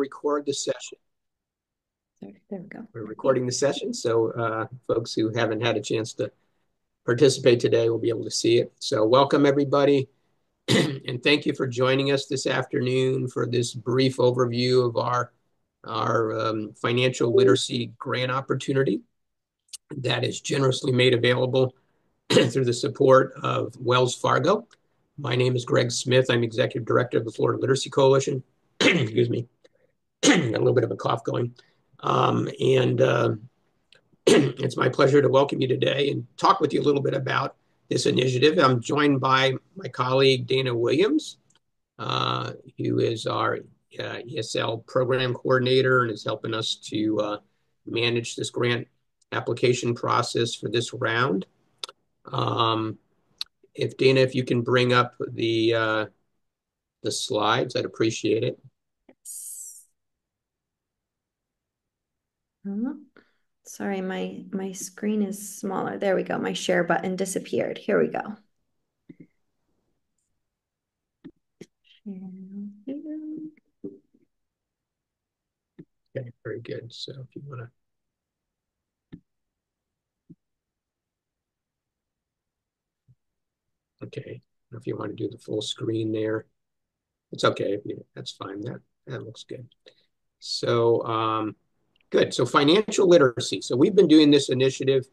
record the session. Sorry, there we go. We're recording the session, so folks who haven't had a chance to participate today will be able to see it. So welcome, everybody, and thank you for joining us this afternoon for this brief overview of our financial literacy grant opportunity that is generously made available through the support of Wells Fargo. My name is Greg Smith. I'm Executive Director of the Florida Literacy Coalition. Excuse me. Got a little bit of a cough going. It's my pleasure to welcome you today and talk with you a little bit about this initiative. I'm joined by my colleague, Dana Williams, who is our ESL program coordinator and is helping us to manage this grant application process for this round. If Dana, if you can bring up the slides, I'd appreciate it. Sorry, my screen is smaller. There we go. My share button disappeared. Here we go. Okay, very good. So if you want to. Okay, if you want to do the full screen there, it's okay. That's fine. That looks good. So good. So financial literacy. So we've been doing this initiative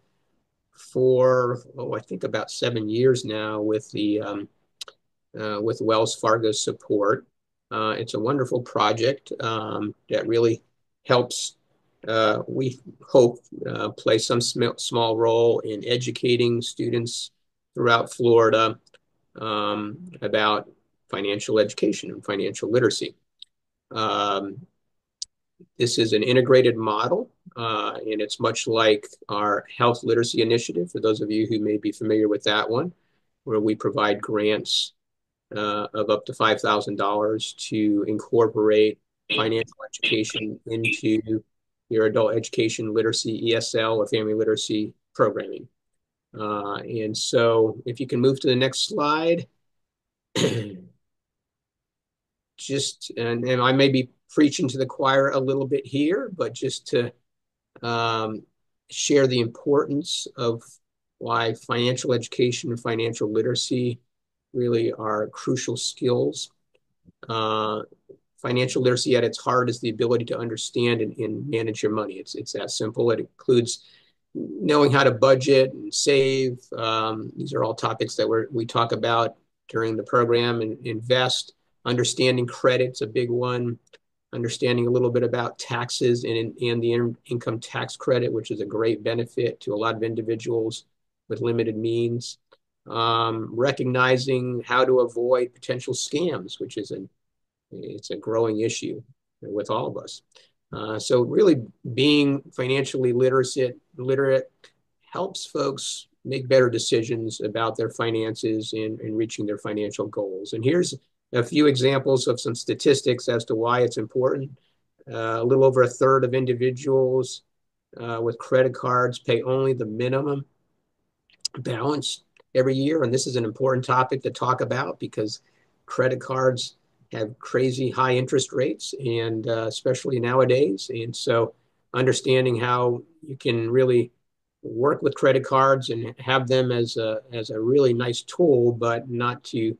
for I think about 7 years now with the with Wells Fargo support. It's a wonderful project that really helps. We hope play some small role in educating students throughout Florida about financial education and financial literacy. This is an integrated model, and it's much like our health literacy initiative, for those of you who may be familiar with that one, where we provide grants of up to $5,000 to incorporate financial education into your adult education literacy, ESL, or family literacy programming. And so if you can move to the next slide. And I may be preaching to the choir a little bit here, but just to share the importance of why financial education and financial literacy really are crucial skills. Financial literacy at its heart is the ability to understand and manage your money. It's that simple. It includes knowing how to budget and save. These are all topics that we talk about during the program. And invest, understanding credit's a big one. Understanding a little bit about taxes and the income tax credit, which is a great benefit to a lot of individuals with limited means. Recognizing how to avoid potential scams, which is it's a growing issue with all of us. So really being financially literate helps folks make better decisions about their finances and reaching their financial goals. And here's a few examples of some statistics as to why it's important. A little over a third of individuals with credit cards pay only the minimum balance every year. And this is an important topic to talk about because credit cards have crazy high interest rates, and especially nowadays. And so understanding how you can really work with credit cards and have them as a really nice tool, but not to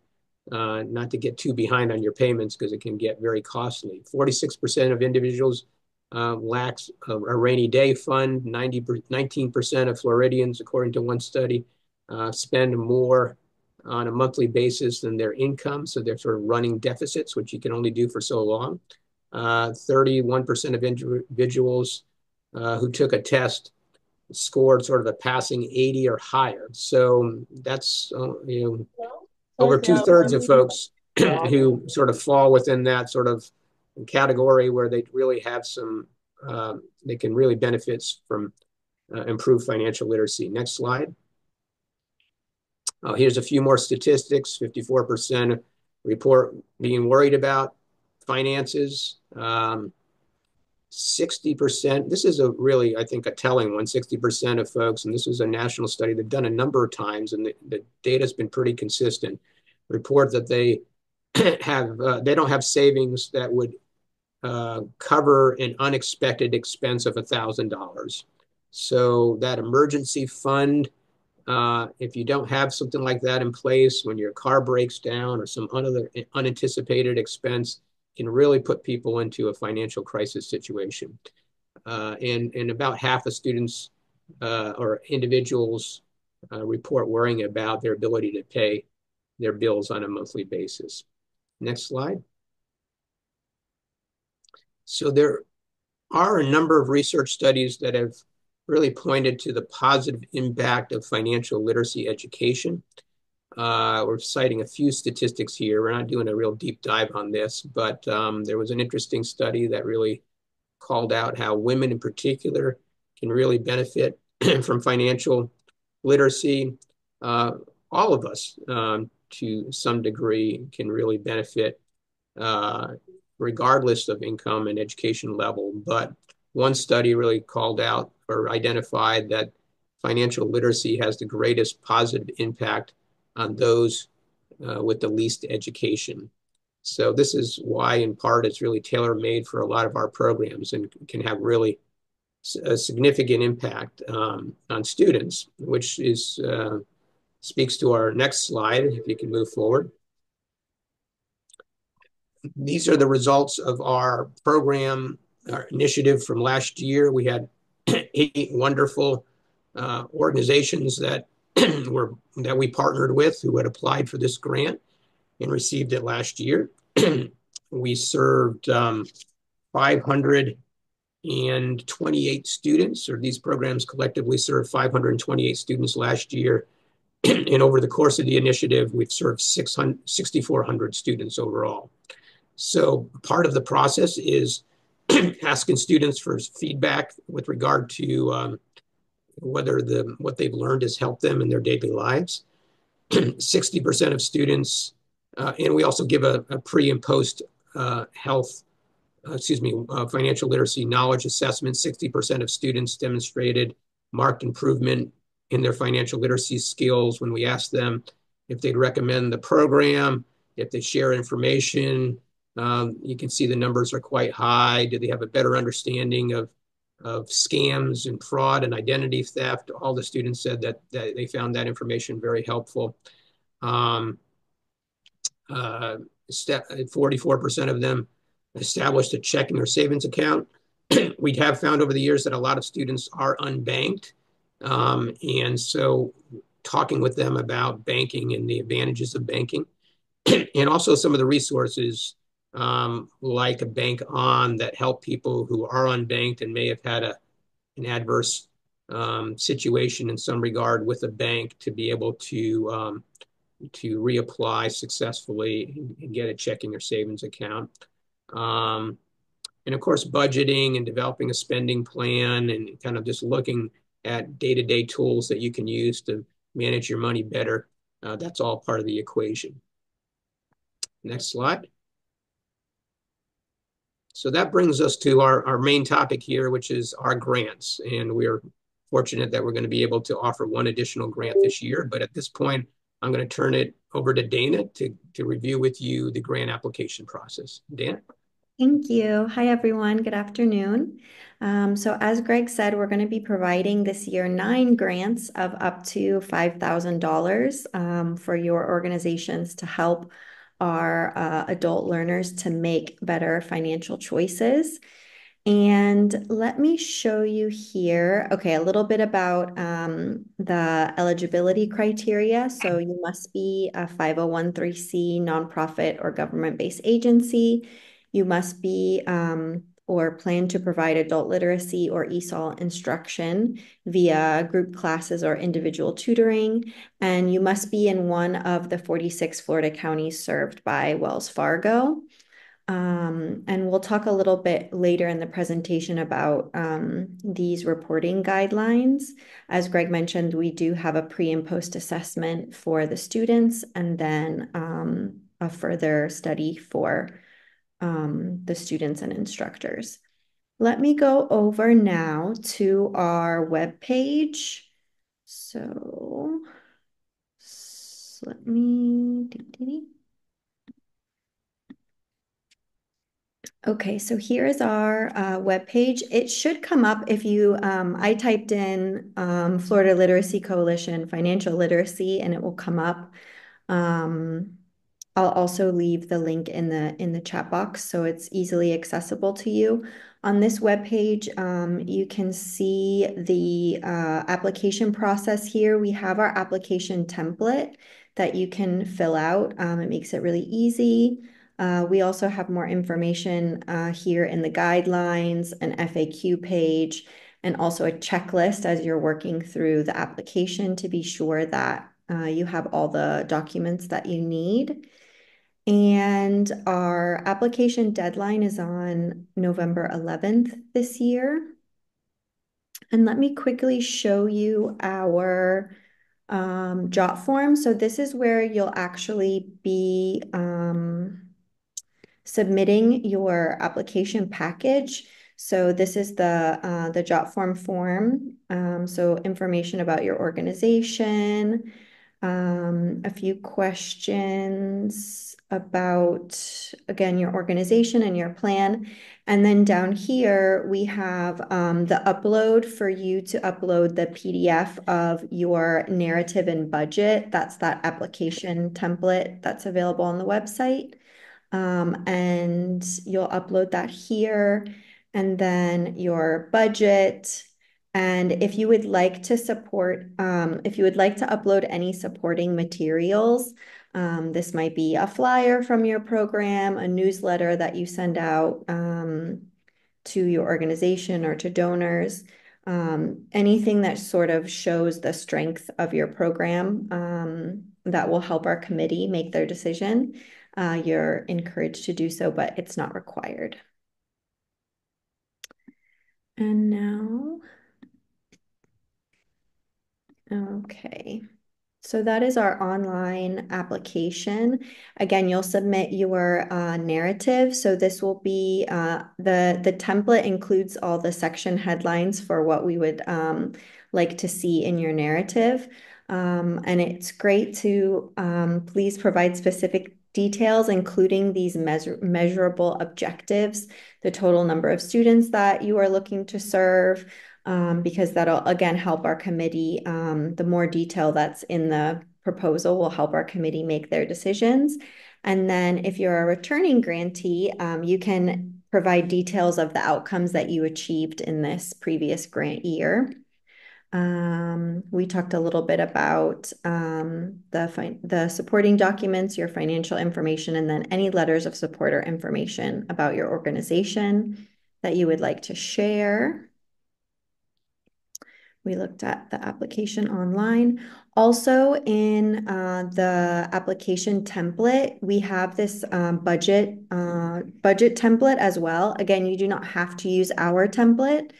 get too behind on your payments because it can get very costly. 46% of individuals lacks a rainy day fund. 19% of Floridians, according to one study, spend more on a monthly basis than their income. So they're sort of running deficits, which you can only do for so long. 31% of individuals who took a test scored sort of a passing 80 or higher. So that's, over 2/3 of folks who sort of fall within that sort of category where they really have some, they can really benefit from improved financial literacy. Next slide. Here's a few more statistics. 54% report being worried about finances. 60%, this is a really, I think, a telling one. 60% of folks, and this was a national study they've done a number of times, and the data's been pretty consistent, report that they have they don't have savings that would cover an unexpected expense of $1,000. So that emergency fund, if you don't have something like that in place when your car breaks down or some other unanticipated expense, can really put people into a financial crisis situation. And about half of students or individuals report worrying about their ability to pay their bills on a monthly basis. Next slide. So there are a number of research studies that have really pointed to the positive impact of financial literacy education. We're citing a few statistics here. We're not doing a real deep dive on this, but there was an interesting study that really called out how women in particular can really benefit from financial literacy. All of us, to some degree, can really benefit uh, regardless of income and education level. But one study really called out or identified that financial literacy has the greatest positive impact on those with the least education. So this is why, in part, it's really tailor-made for a lot of our programs and can have really a significant impact on students, which is speaks to our next slide, if you can move forward. These are the results of our program, our initiative from last year. We had 8 wonderful organizations that that we partnered with who had applied for this grant and received it last year. We served 528 students, or these programs collectively served 528 students last year. And over the course of the initiative, we've served 6,400 students overall. So part of the process is asking students for feedback with regard to whether what they've learned has helped them in their daily lives. 60% of students, and we also give a pre and post health, financial literacy knowledge assessment. 60% of students demonstrated marked improvement in their financial literacy skills when we asked them if they'd recommend the program, if they share information. You can see the numbers are quite high. Do they have a better understanding of scams and fraud and identity theft? All the students said that they found that information very helpful. Um, 44% of them established a checking or savings account. We have found over the years that a lot of students are unbanked. And so talking with them about banking and the advantages of banking, and also some of the resources like a Bank On that help people who are unbanked and may have had an adverse situation in some regard with a bank to be able to reapply successfully and get a checking or savings account. Um, and of course, budgeting and developing a spending plan and kind of just looking at day-to-day tools that you can use to manage your money better. That's all part of the equation. Next slide. So that brings us to our main topic here, which is our grants. And we're fortunate that we're going to be able to offer one additional grant this year. But at this point, I'm going to turn it over to Dana to review with you the grant application process. Dana? Thank you. Hi, everyone. Good afternoon. So as Greg said, we're going to be providing this year 9 grants of up to $5,000 for your organizations to help our adult learners to make better financial choices. And let me show you here, okay, a little bit about the eligibility criteria. So you must be a 501(c) nonprofit or government-based agency. You must be or plan to provide adult literacy or ESOL instruction via group classes or individual tutoring. And you must be in one of the 46 Florida counties served by Wells Fargo. And we'll talk a little bit later in the presentation about these reporting guidelines. As Greg mentioned, we do have a pre and post assessment for the students and then a further study for the students and instructors. Let me go over now to our webpage. So let me. Okay, so here is our web page. It should come up if you, I typed in Florida Literacy Coalition financial literacy, and it will come up. Um, I'll also leave the link in the chat box so it's easily accessible to you. On this web page, you can see the application process here. We have our application template that you can fill out. It makes it really easy. We also have more information here in the guidelines, an FAQ page, and also a checklist as you're working through the application to be sure that you have all the documents that you need. And our application deadline is on November 11th this year. And let me quickly show you our jot form. So this is where you'll actually be submitting your application package. So this is the jot form. So information about your organization, a few questions about, again, your organization and your plan. And then down here, we have the upload for you to upload the PDF of your narrative and budget. That's that application template that's available on the website. And you'll upload that here, and then your budget. And if you would like to if you would like to upload any supporting materials, this might be a flyer from your program, a newsletter that you send out to your organization or to donors, anything that sort of shows the strength of your program that will help our committee make their decision. You're encouraged to do so, but it's not required. And now, okay. So that is our online application. Again, you'll submit your narrative. So this will be the template includes all the section headlines for what we would like to see in your narrative. And it's great to please provide specific details, including these measurable objectives, the total number of students that you are looking to serve, because that'll again help our committee. The more detail that's in the proposal will help our committee make their decisions. And then if you're a returning grantee, you can provide details of the outcomes that you achieved in this previous grant year. We talked a little bit about the supporting documents, your financial information, and then any letters of support or information about your organization that you would like to share. We looked at the application online. Also in the application template, we have this budget template as well. Again, you do not have to use our template,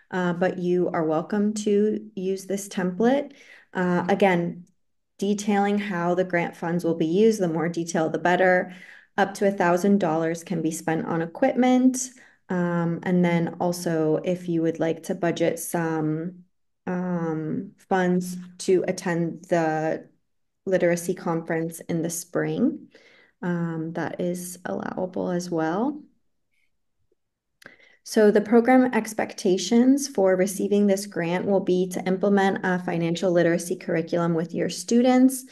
but you are welcome to use this template. Again, detailing how the grant funds will be used, the more detail, the better. Up to $1,000 can be spent on equipment. And then also if you would like to budget some funds to attend the literacy conference in the spring. That is allowable as well. So the program expectations for receiving this grant will be to implement a financial literacy curriculum with your students,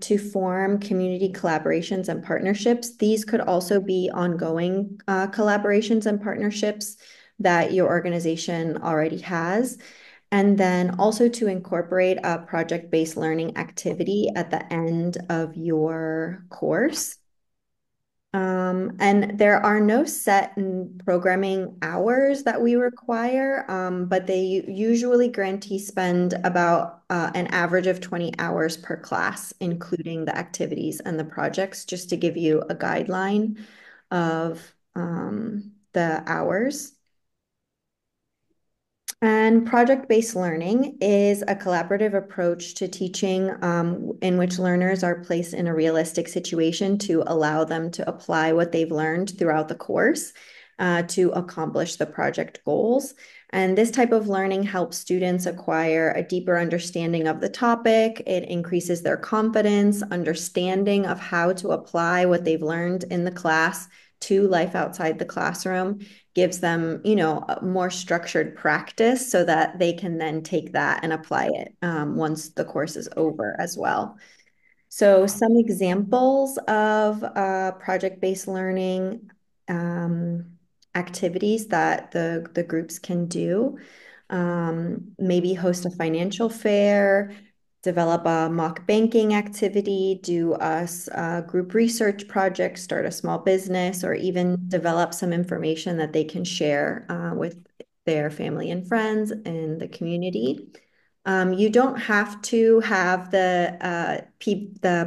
to form community collaborations and partnerships. These could also be ongoing collaborations and partnerships that your organization already has. And then also to incorporate a project-based learning activity at the end of your course. And there are no set programming hours that we require, but they usually grantees spend about an average of 20 hours per class, including the activities and the projects, just to give you a guideline of the hours. And project-based learning is a collaborative approach to teaching in which learners are placed in a realistic situation to allow them to apply what they've learned throughout the course to accomplish the project goals. And this type of learning helps students acquire a deeper understanding of the topic. It increases their confidence, understanding of how to apply what they've learned in the class to life outside the classroom gives them, a more structured practice so that they can then take that and apply it once the course is over as well. So some examples of project-based learning um, activities that the groups can do. Maybe host a financial fair, develop a mock banking activity, do a group research project, start a small business, or even develop some information that they can share with their family and friends and the community. You don't have to have the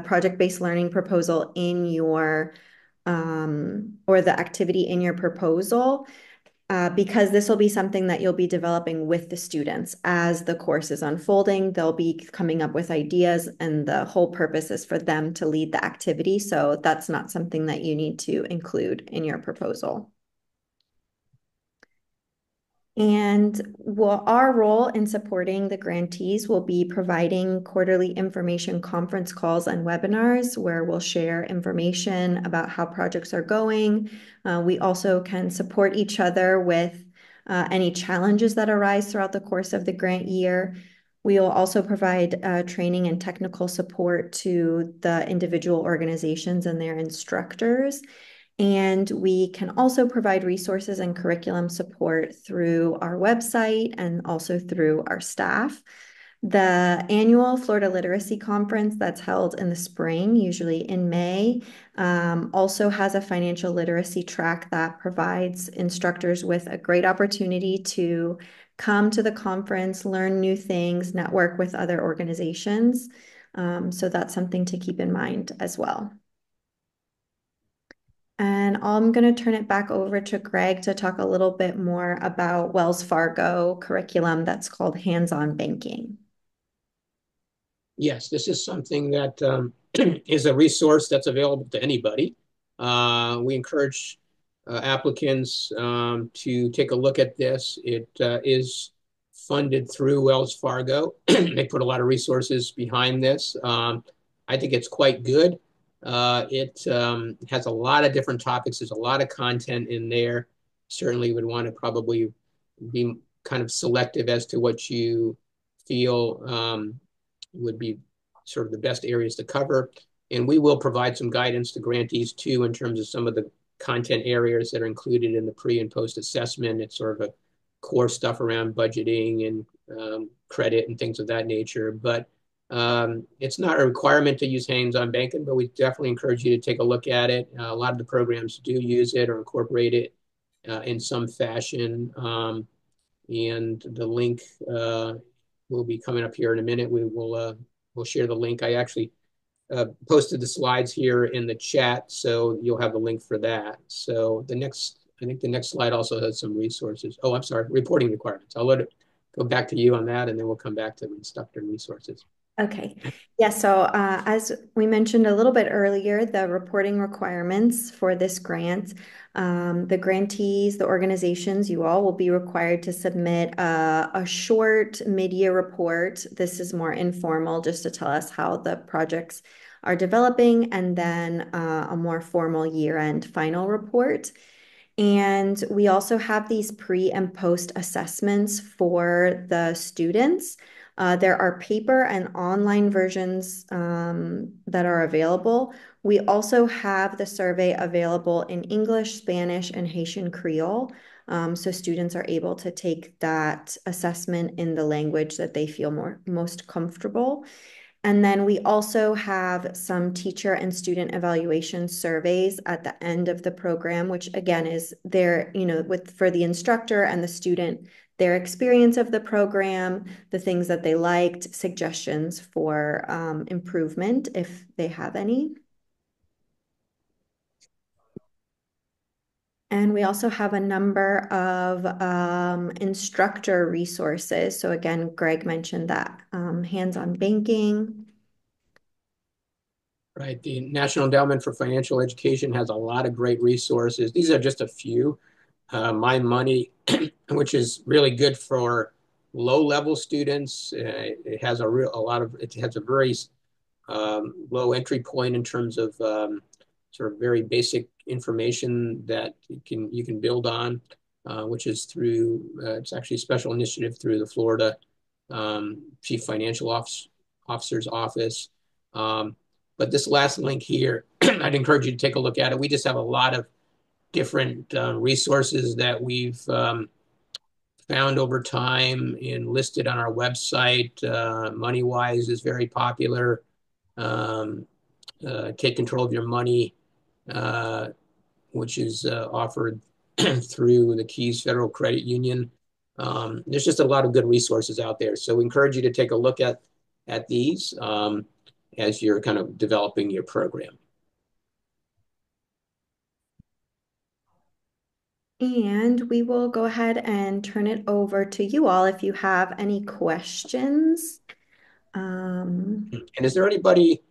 project-based learning proposal in your or the activity in your proposal because this will be something that you'll be developing with the students as the course is unfolding. They'll be coming up with ideas, and the whole purpose is for them to lead the activity. So that's not something that you need to include in your proposal. And our role in supporting the grantees will be providing quarterly information conference calls and webinars where we'll share information about how projects are going. We also can support each other with any challenges that arise throughout the course of the grant year. We will also provide training and technical support to the individual organizations and their instructors. And we can also provide resources and curriculum support through our website and also through our staff. The annual Florida Literacy Conference that's held in the spring, usually in May, also has a financial literacy track that provides instructors with a great opportunity to come to the conference, learn new things, network with other organizations. So that's something to keep in mind as well. And I'm going to turn it back over to Greg to talk a little bit more about Wells Fargo curriculum that's called Hands-on Banking. Yes, this is something that is a resource that's available to anybody. We encourage applicants to take a look at this. It is funded through Wells Fargo. They put a lot of resources behind this. I think it's quite good. It has a lot of different topics. There's a lot of content in there. Certainly would want to probably be kind of selective as to what you feel would be sort of the best areas to cover. And we will provide some guidance to grantees too in terms of some of the content areas that are included in the pre and post assessment. It's sort of a core stuff around budgeting and credit and things of that nature. But it's not a requirement to use hands-on banking, but we definitely encourage you to take a look at it. A lot of the programs do use it or incorporate it in some fashion. And the link will be coming up here in a minute. We'll share the link. I actually posted the slides here in the chat, so you'll have the link for that. So I think the next slide also has some resources. Oh, I'm sorry, reporting requirements. I'll let it go back to you on that, and then we'll come back to the instructor resources. Okay. Yeah, so as we mentioned a little bit earlier, the reporting requirements for this grant, the grantees, the organizations, you all will be required to submit a short mid-year report. This is more informal, just to tell us how the projects are developing, and then a more formal year-end final report. And we also have these pre and post assessments for the students. There are paper and online versions that are available. We also have the survey available in English, Spanish, and Haitian Creole. So students are able to take that assessment in the language that they feel most comfortable. And then we also have some teacher and student evaluation surveys at the end of the program, which again is there, for the instructor and the student, their experience of the program, the things that they liked, suggestions for improvement if they have any. And we also have a number of instructor resources. So again, Greg mentioned that hands-on banking. Right. The National Endowment for Financial Education has a lot of great resources. These are just a few. My Money, which is really good for low-level students. It has it has a very low entry point in terms of sort of very basic information that you can build on, which is through it's actually a special initiative through the Florida Chief Financial Officer's Office. But this last link here, I'd encourage you to take a look at it. We just have a lot of different resources that we've found over time and listed on our website. MoneyWise is very popular. Um, Take Control of Your Money, uh, which is offered through the Keys Federal Credit Union. There's just a lot of good resources out there. So we encourage you to take a look at these as you're kind of developing your program. And we will go ahead and turn it over to you all if you have any questions. And is there anybody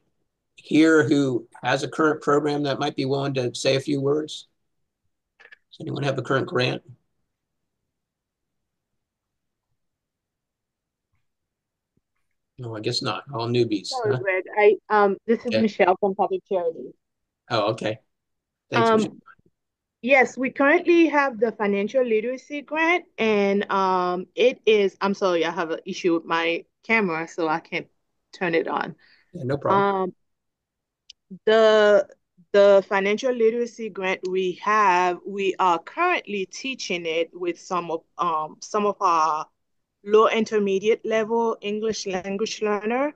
here who has a current program that might be willing to say a few words? Does anyone have a current grant? No, I guess not. All newbies, Sorry, huh? Greg. This is Okay. Michelle from Public Charities. Oh, okay. Thanks, Michelle. Um, yes, we currently have the financial literacy grant, and it is. I'm sorry, I have an issue with my camera, so I can't turn it on. Yeah, no problem. Um, the the financial literacy grant we are currently teaching it with some of our low intermediate level English language learner.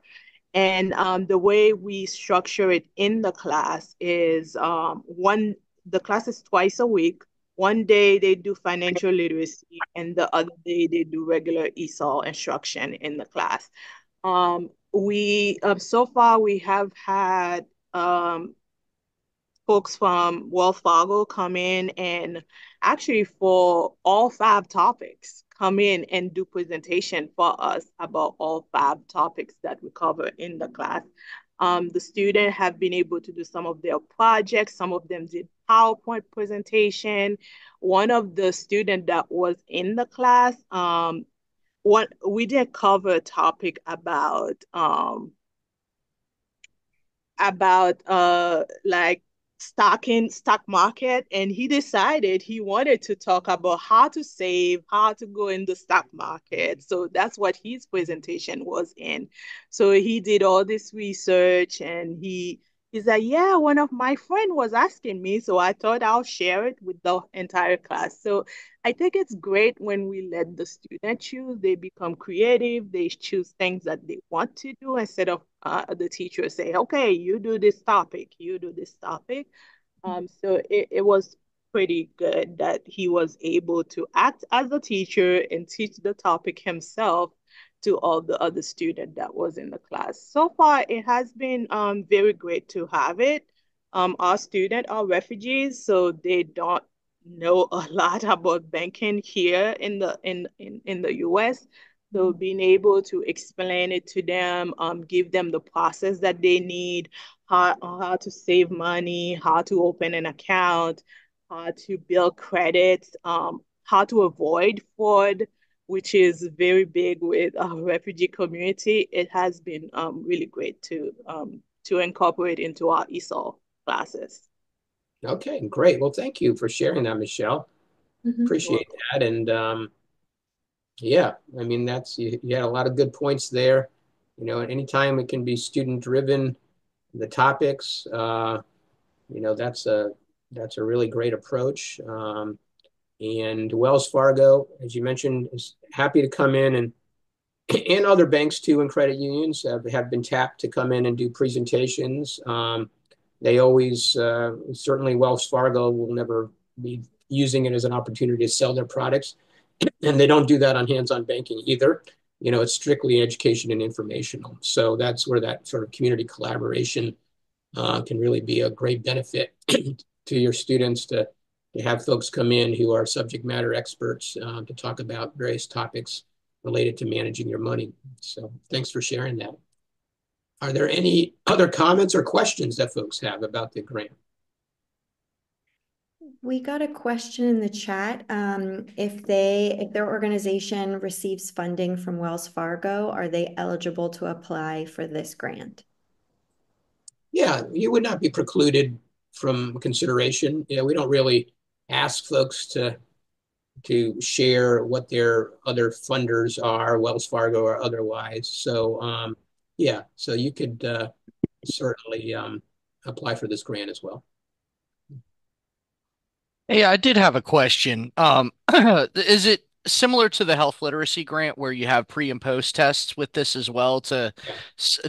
And the way we structure it in the class is the class is twice a week. One day they do financial literacy, and the other day they do regular ESOL instruction in the class. We so far we have had um, folks from Wells Fargo come in and actually for all five topics come in and do presentation for us about all five topics that we cover in the class. The students have been able to do some of their projects. Some of them did PowerPoint presentation. One of the students that was in the class, what we did cover a topic about like stock market, and he decided he wanted to talk about how to save, how to go in the stock market. So that's what his presentation was in. So he did all this research, and he's like, yeah, one of my friend was asking me, so I thought I'll share it with the entire class. So I think it's great when we let the student choose. They become creative. They choose things that they want to do instead of the teacher say, okay, you do this topic, you do this topic. So it was pretty good that he was able to act as a teacher and teach the topic himself to all the other students that was in the class. So far, it has been very great to have it. Our students are refugees, so they don't know a lot about banking here in the US. So being able to explain it to them, give them the process that they need, how to save money, how to open an account, how to build credits, how to avoid fraud, which is very big with our refugee community. It has been really great to incorporate into our ESOL classes. Okay, great. Well, thank you for sharing that, Michelle. Mhm. You're Appreciate welcome. that. And yeah, I mean, you had a lot of good points there. Anytime it can be student driven, the topics, that's a really great approach. And Wells Fargo, as you mentioned, is happy to come in and other banks too and credit unions have been tapped to come in and do presentations. They always, certainly Wells Fargo will never be using it as an opportunity to sell their products. And they don't do that on hands-on banking either. It's strictly education and informational. So that's where that sort of community collaboration can really be a great benefit to your students to have folks come in who are subject matter experts to talk about various topics related to managing your money. So thanks for sharing that. Are there any other comments or questions that folks have about the grant? We got a question in the chat. If their organization receives funding from Wells Fargo, are they eligible to apply for this grant? Yeah, you would not be precluded from consideration. You know, we don't really ask folks to share what their other funders are, Wells Fargo or otherwise. So yeah, so you could certainly apply for this grant as well. Hey, I did have a question. Is it similar to the health literacy grant where you have pre and post tests with this as well Yeah.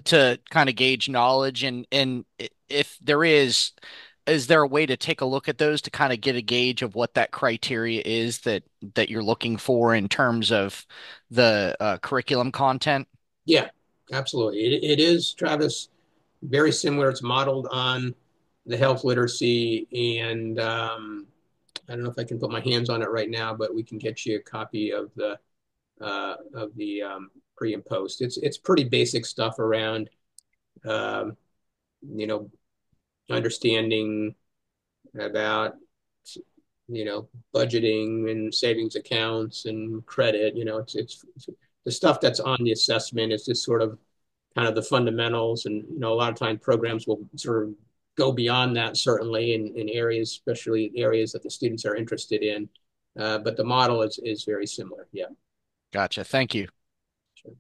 to kind of gauge knowledge and if there is there a way to take a look at those to kind of get a gauge of what that criteria is that you're looking for in terms of the curriculum content? Yeah, absolutely. It is, Travis, very similar. It's modeled on the health literacy, and I don't know if I can put my hands on it right now, but we can get you a copy of the pre and post. It's pretty basic stuff around um, you know, understanding about budgeting and savings accounts and credit. It's the stuff that's on the assessment is just sort of kind of the fundamentals, and a lot of times programs will sort of go beyond that, certainly in areas, especially areas that the students are interested in. But the model is very similar. Yeah. Gotcha. Thank you. Sure.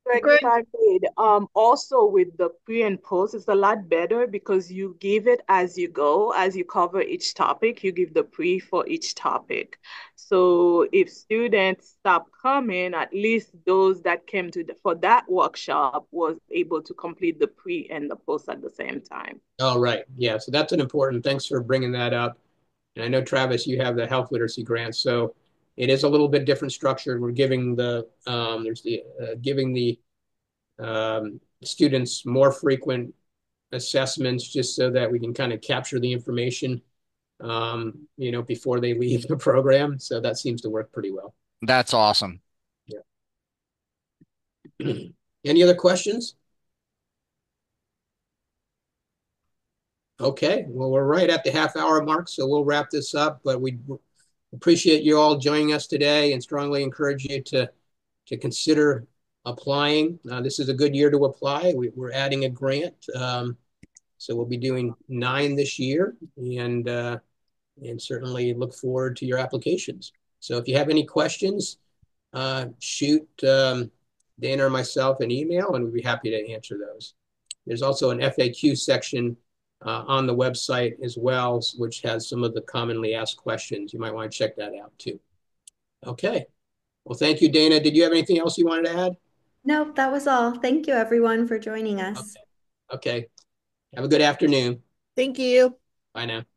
Greg, if I could, also with the pre and post, it's a lot better because you give it as you go, as you cover each topic, you give the pre for each topic. So if students stop coming, at least those that came for that workshop was able to complete the pre and the post at the same time. Oh, right. Yeah. So that's an important. Thanks for bringing that up. And I know, Travis, you have the health literacy grant, so it is a little bit different structured. We're giving the students more frequent assessments just so that we can kind of capture the information, before they leave the program. So that seems to work pretty well. That's awesome. Yeah. Any other questions? Okay, well, we're right at the half-hour mark, so we'll wrap this up. But we appreciate you all joining us today and strongly encourage you to consider applying. This is a good year to apply. We're adding a grant, so we'll be doing 9 this year, and certainly look forward to your applications. So if you have any questions, shoot Dana or myself an email, and we'd be happy to answer those. There's also an FAQ section on the website as well, which has some of the commonly asked questions. You might want to check that out too. Okay. Well, thank you, Dana. Did you have anything else you wanted to add? Nope, that was all. Thank you, everyone, for joining us. Okay. Okay. Have a good afternoon. Thank you. Bye now.